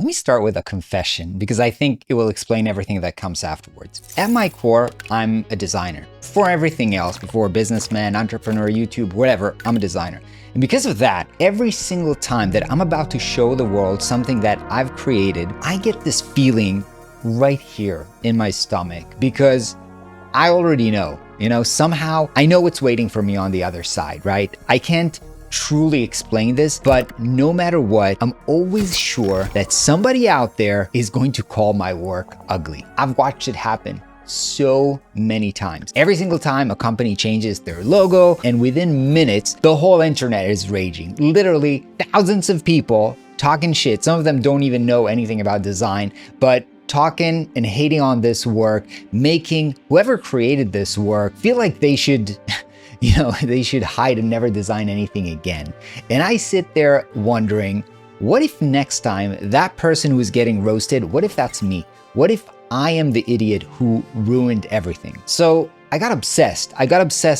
Let me start with a confession because I think it will explain everything that comes afterwards. At my core, I'm a designer. Before everything else, before a businessman, entrepreneur, YouTube, whatever, I'm a designer. And because of that, every single time that I'm about to show the world something that I've created, I get this feeling right here in my stomach because I already know, somehow I know what's waiting for me on the other side, right? I can't truly explain this, but no matter what, I'm always sure that somebody out there is going to call my work ugly. I've watched it happen so many times. Every single time a company changes their logo, and within minutes, the whole internet is raging. Literally thousands of people talking shit. Some of them don't even know anything about design, but talking and hating on this work, making whoever created this work feel like they should they should hide and never design anything again. And I sit there wondering, what if next time that person who's getting roasted, what if that's me? What if I am the idiot who ruined everything? So I got obsessed.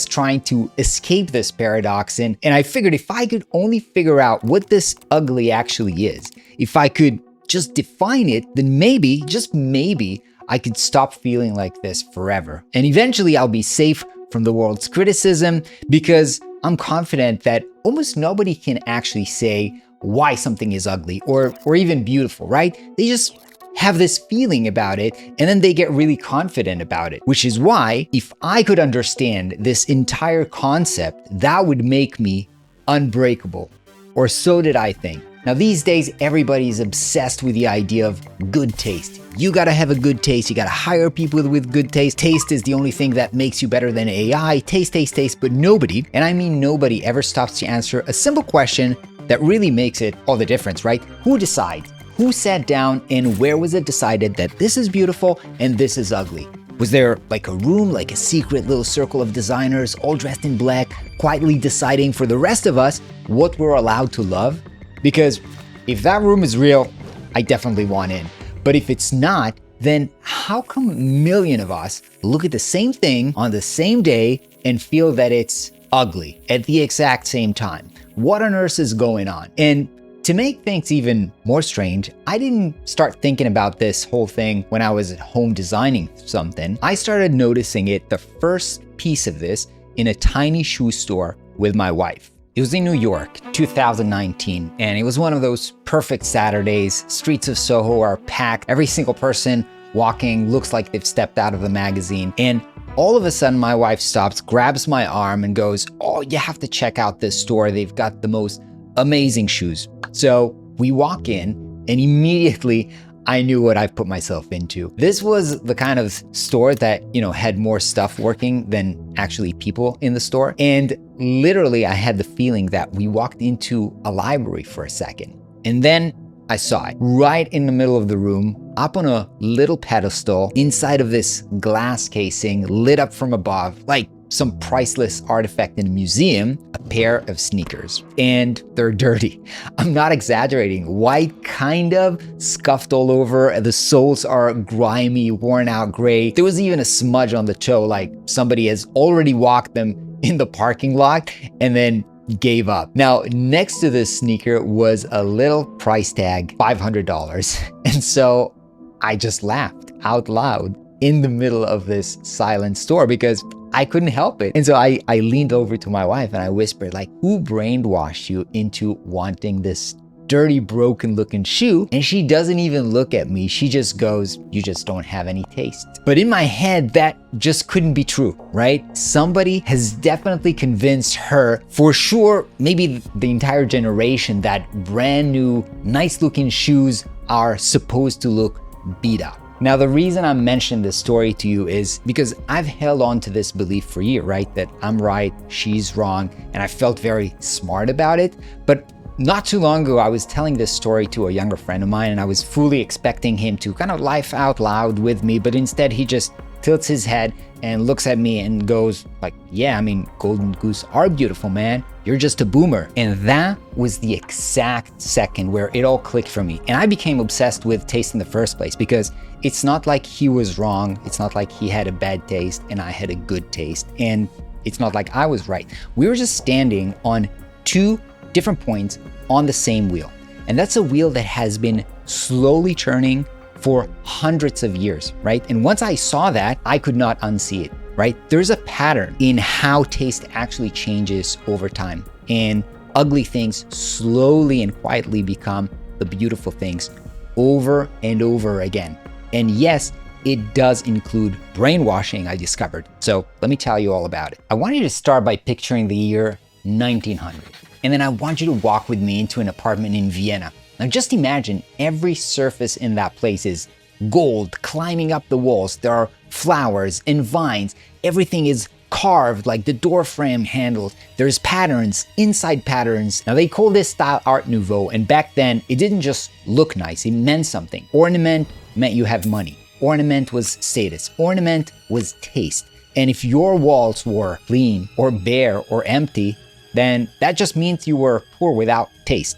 Trying to escape this paradox. And I figured if I could only figure out what this ugly actually is, if I could just define it, then maybe, just maybe, I could stop feeling like this forever. And eventually I'll be safe from the world's criticism because I'm confident that almost nobody can actually say why something is ugly or even beautiful, right? They just have this feeling about it and then they get really confident about it, which is why if I could understand this entire concept, that would make me unbreakable, or so did I think. Now these days, everybody's obsessed with the idea of good taste. You gotta have a good taste. You gotta hire people with good taste. Taste is the only thing that makes you better than AI. Taste, but nobody, and I mean nobody, ever stops to answer a simple question that really makes it all the difference, right? Who decides? Who sat down and where was it decided that this is beautiful and this is ugly? Was there like a room, like a secret little circle of designers all dressed in black, quietly deciding for the rest of us what we're allowed to love? Because if that room is real, I definitely want in. But if it's not, then how come a million of us look at the same thing on the same day and feel that it's ugly at the exact same time? What on earth is going on? And to make things even more strange, I didn't start thinking about this whole thing when I was at home designing something. I started noticing it, the first piece of this, in a tiny shoe store with my wife. It was in New York, 2019, and it was one of those perfect Saturdays. Streets of Soho are packed. Every single person walking looks like they've stepped out of a magazine. And all of a sudden, my wife stops, grabs my arm, and goes, "Oh, you have to check out this store. They've got the most amazing shoes." So we walk in, and immediately I knew what I've put myself into. This was the kind of store that, had more stuff working than actually people in the store. And literally, I had the feeling that we walked into a library for a second. And then I saw it right in the middle of the room, up on a little pedestal, inside of this glass casing, lit up from above, like some priceless artifact in a museum, a pair of sneakers. And they're dirty. I'm not exaggerating. White, kind of, scuffed all over. The soles are grimy, worn out gray. There was even a smudge on the toe, like somebody has already walked them in the parking lot and then gave up. Now, next to this sneaker was a little price tag, $500. And so I just laughed out loud in the middle of this silent store because I couldn't help it. And so I leaned over to my wife and I whispered, like, who brainwashed you into wanting this dirty, broken looking shoe? And she doesn't even look at me. She just goes, "You just don't have any taste." But in my head, that just couldn't be true, right? Somebody has definitely convinced her, for sure, maybe the entire generation, that brand new, nice looking shoes are supposed to look beat up. Now, the reason I'm mentioning this story to you is because I've held on to this belief for years, right? That I'm right, she's wrong, and I felt very smart about it. But not too long ago, I was telling this story to a younger friend of mine, and I was fully expecting him to kind of laugh out loud with me, but instead he just tilts his head and looks at me and goes like, "Yeah, I mean, golden goose are beautiful, man. You're just a boomer." And that was the exact second where it all clicked for me. And I became obsessed with taste in the first place because it's not like he was wrong. It's not like he had a bad taste and I had a good taste. And it's not like I was right. We were just standing on two different points on the same wheel. And that's a wheel that has been slowly turning for hundreds of years, right? And once I saw that, I could not unsee it, right? There's a pattern in how taste actually changes over time. And ugly things slowly and quietly become the beautiful things over and over again. And yes, it does include brainwashing, I discovered. So let me tell you all about it. I want you to start by picturing the year 1900. And then I want you to walk with me into an apartment in Vienna. Now just imagine every surface in that place is gold climbing up the walls. There are flowers and vines. Everything is carved, like the door frame handles. There's patterns, inside patterns. Now they call this style Art Nouveau, and back then it didn't just look nice, it meant something. Ornament meant you have money. Ornament was status. Ornament was taste. And if your walls were clean or bare or empty, then that just means you were poor without taste.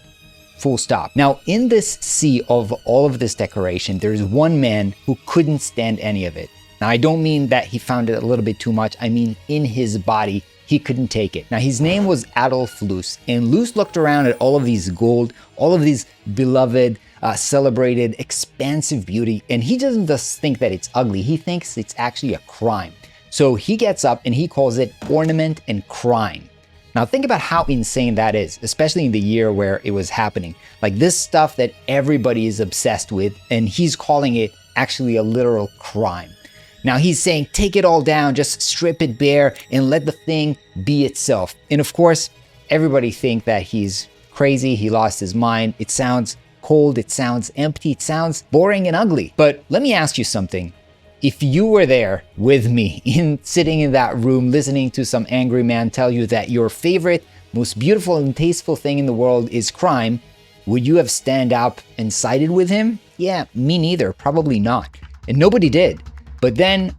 Full stop. Now, in this sea of all of this decoration, there's one man who couldn't stand any of it. Now, I don't mean that he found it a little bit too much. I mean, in his body, he couldn't take it. Now, his name was Adolf Loos, and Loos looked around at all of these gold, all of these beloved, celebrated, expansive beauty, and he doesn't just think that it's ugly. He thinks it's actually a crime. So he gets up and he calls it ornament and crime. Now think about how insane that is, especially in the year where it was happening. Like this stuff that everybody is obsessed with, and he's calling it actually a literal crime. Now he's saying, take it all down, just strip it bare and let the thing be itself. And of course, everybody think that he's crazy, he lost his mind. It sounds cold, it sounds empty, it sounds boring and ugly. But let me ask you something. If you were there with me, sitting in that room, listening to some angry man tell you that your favorite, most beautiful and tasteful thing in the world is crime, would you have stand up and sided with him? Yeah, me neither, probably not. And nobody did. But then,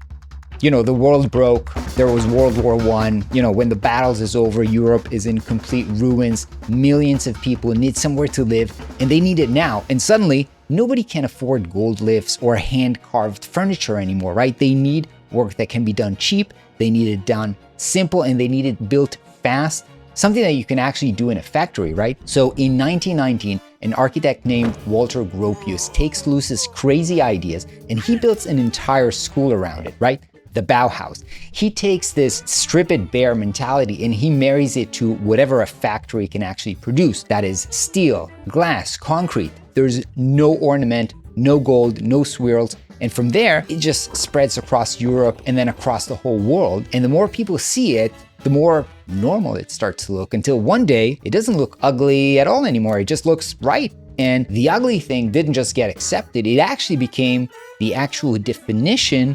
the world broke. There was World War I. When the battles is over, Europe is in complete ruins. Millions of people need somewhere to live, and they need it now. And suddenly, nobody can afford gold lifts or hand-carved furniture anymore, right? They need work that can be done cheap, they need it done simple, and they need it built fast, something that you can actually do in a factory, right? So in 1919, an architect named Walter Gropius takes Loos's crazy ideas and he builds an entire school around it, right? The Bauhaus. He takes this strip it bare mentality and he marries it to whatever a factory can actually produce. That is steel, glass, concrete. There's no ornament, no gold, no swirls. And from there, it just spreads across Europe and then across the whole world. And the more people see it, the more normal it starts to look, until one day, it doesn't look ugly at all anymore. It just looks right. And the ugly thing didn't just get accepted, it actually became the actual definition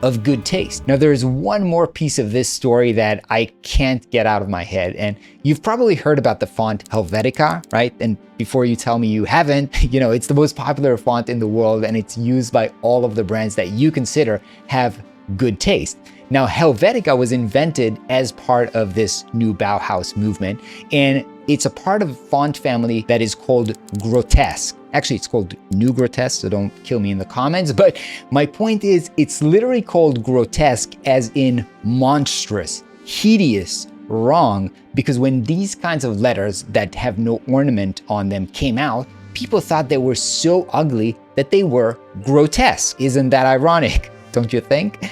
of good taste. Now, there's one more piece of this story that I can't get out of my head. And you've probably heard about the font Helvetica, right? And before you tell me you haven't, it's the most popular font in the world and it's used by all of the brands that you consider have good taste. Now, Helvetica was invented as part of this new Bauhaus movement, and it's a part of a font family that is called grotesque. Actually, it's called New Grotesque, so don't kill me in the comments, but my point is it's literally called grotesque as in monstrous, hideous, wrong, because when these kinds of letters that have no ornament on them came out, people thought they were so ugly that they were grotesque. Isn't that ironic? Don't you think?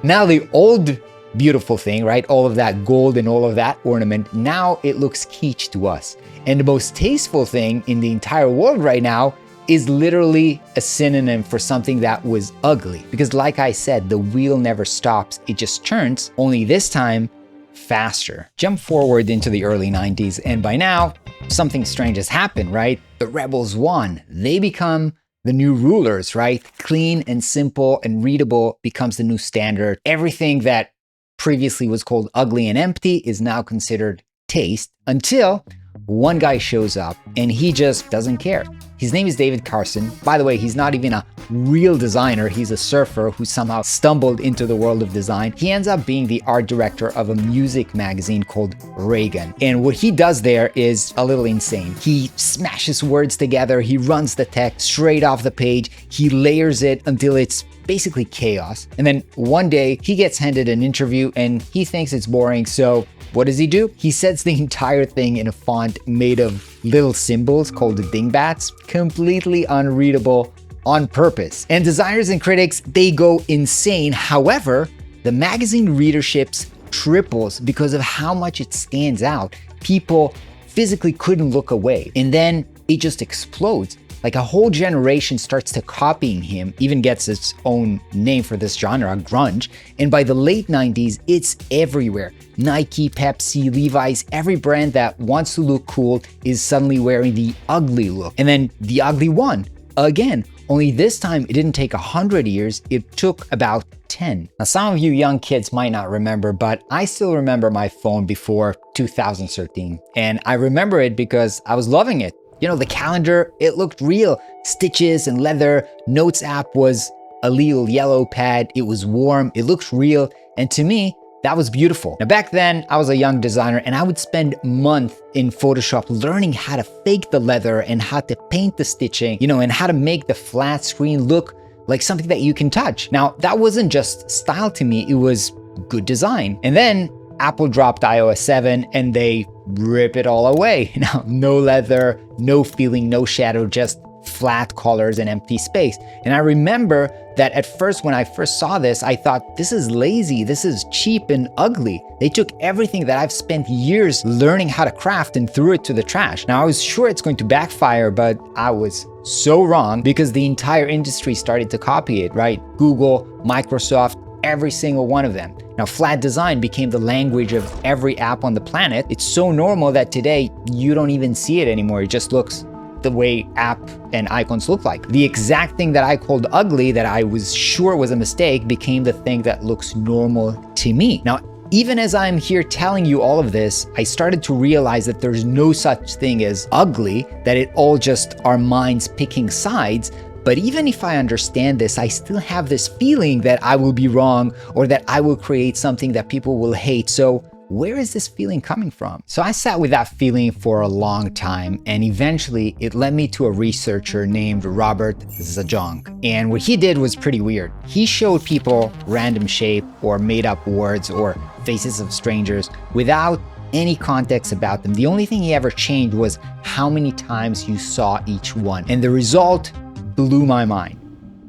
Now the old beautiful thing, right? All of that gold and all of that ornament, now it looks kitsch to us. And the most tasteful thing in the entire world right now is literally a synonym for something that was ugly. Because like I said, the wheel never stops, it just turns, only this time faster. Jump forward into the early 90s, and by now, something strange has happened, right? The rebels won. They become the new rulers, right? Clean and simple and readable becomes the new standard. Everything that previously was called ugly and empty is now considered taste, until one guy shows up and he just doesn't care. His name is David Carson. By the way, he's not even a real designer. He's a surfer who somehow stumbled into the world of design. He ends up being the art director of a music magazine called Reagan. And what he does there is a little insane. He smashes words together. He runs the text straight off the page. He layers it until it's basically chaos. And then one day he gets handed an interview and he thinks it's boring, so what does he do? He sets the entire thing in a font made of little symbols called dingbats, completely unreadable on purpose. And designers and critics, they go insane. However, the magazine readerships triples because of how much it stands out. People physically couldn't look away. And then it just explodes. Like a whole generation starts to copying him, even gets its own name for this genre, grunge. And by the late 90s, it's everywhere. Nike, Pepsi, Levi's, every brand that wants to look cool is suddenly wearing the ugly look. And then the ugly one, again, only this time it didn't take 100 years, it took about 10. Now, some of you young kids might not remember, but I still remember my phone before 2013. And I remember it because I was loving it. You know, the calendar, it looked real. Stitches and leather. Notes app was a little yellow pad. It was warm. It looked real. And to me, that was beautiful. Now, back then, I was a young designer and I would spend months in Photoshop learning how to fake the leather and how to paint the stitching, you know, and how to make the flat screen look like something that you can touch. Now, that wasn't just style to me. It was good design. And then Apple dropped iOS 7 and they rip it all away. Now, no leather, no feeling, no shadow, just flat colors and empty space. And I remember that at first, when I first saw this, I thought, this is lazy, this is cheap and ugly. They took everything that I've spent years learning how to craft and threw it to the trash. Now, I was sure it's going to backfire, but I was so wrong because the entire industry started to copy it, right? Google, Microsoft, every single one of them. Now, flat design became the language of every app on the planet. It's so normal that today you don't even see it anymore. It just looks the way app and icons look like. The exact thing that I called ugly, that I was sure was a mistake, became the thing that looks normal to me. Now, even as I'm here telling you all of this, I started to realize that there's no such thing as ugly, that it all just our minds picking sides. But even if I understand this, I still have this feeling that I will be wrong or that I will create something that people will hate. So where is this feeling coming from? So I sat with that feeling for a long time, and eventually it led me to a researcher named Robert Zajong. And what he did was pretty weird. He showed people random shape or made up words or faces of strangers without any context about them. The only thing he ever changed was how many times you saw each one. And the result blew my mind.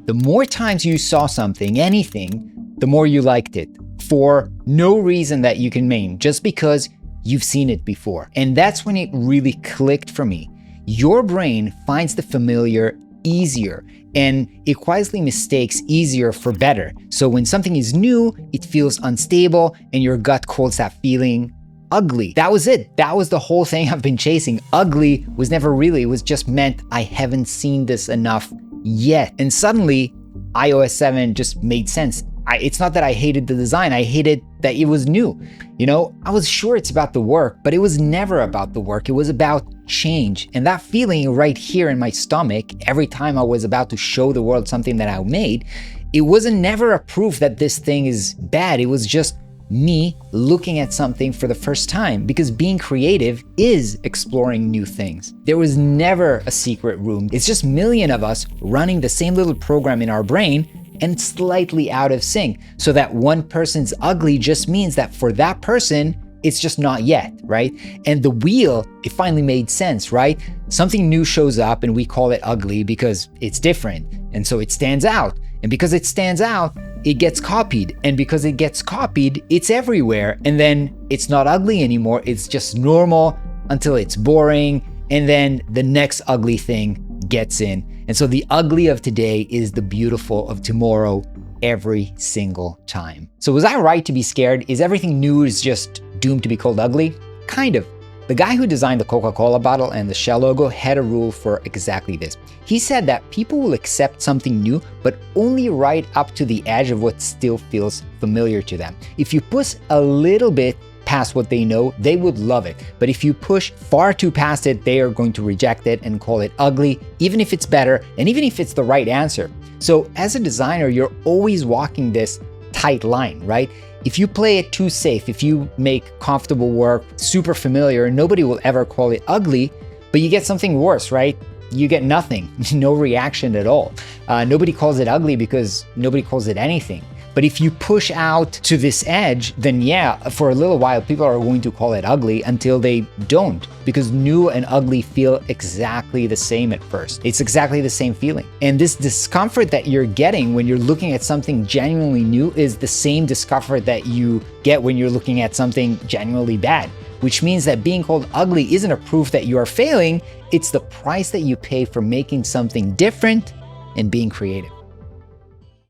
The more times you saw something, anything, the more you liked it, for no reason that you can name, just because you've seen it before. And that's when it really clicked for me. Your brain finds the familiar easier, and it quietly mistakes easier for better. So when something is new, it feels unstable, and your gut calls that feeling ugly. That was it. That was the whole thing I've been chasing. Ugly was never really, it was just meant I haven't seen this enough yet. And suddenly, iOS 7 just made sense. It's not that I hated the design, I hated that it was new. You know, I was sure it's about the work, but it was never about the work. It was about change. And that feeling right here in my stomach, every time I was about to show the world something that I made, it wasn't never a proof that this thing is bad. It was just me looking at something for the first time, because being creative is exploring new things. There was never a secret room. It's just millions of us running the same little program in our brain and slightly out of sync. So that one person's ugly just means that for that person, it's just not yet, right? And the wheel, it finally made sense, right? Something new shows up and we call it ugly because it's different. And so it stands out. And because it stands out, it gets copied. And because it gets copied, it's everywhere. And then it's not ugly anymore. It's just normal until it's boring. And then the next ugly thing gets in. And so the ugly of today is the beautiful of tomorrow every single time. So was I right to be scared? Is everything new is just doomed to be called ugly? Kind of. The guy who designed the Coca-Cola bottle and the Shell logo had a rule for exactly this. He said that people will accept something new, but only right up to the edge of what still feels familiar to them. If you push a little bit past what they know, they would love it. But if you push far too past it, they are going to reject it and call it ugly, even if it's better and even if it's the right answer. So as a designer, you're always walking this tight line, right? If you play it too safe, if you make comfortable work super familiar, nobody will ever call it ugly, but you get something worse, right? You get nothing, no reaction at all. Nobody calls it ugly because nobody calls it anything. But if you push out to this edge, then yeah, for a little while, people are going to call it ugly until they don't, because new and ugly feel exactly the same at first. It's exactly the same feeling. And this discomfort that you're getting when you're looking at something genuinely new is the same discomfort that you get when you're looking at something genuinely bad, which means that being called ugly isn't a proof that you are failing, it's the price that you pay for making something different and being creative.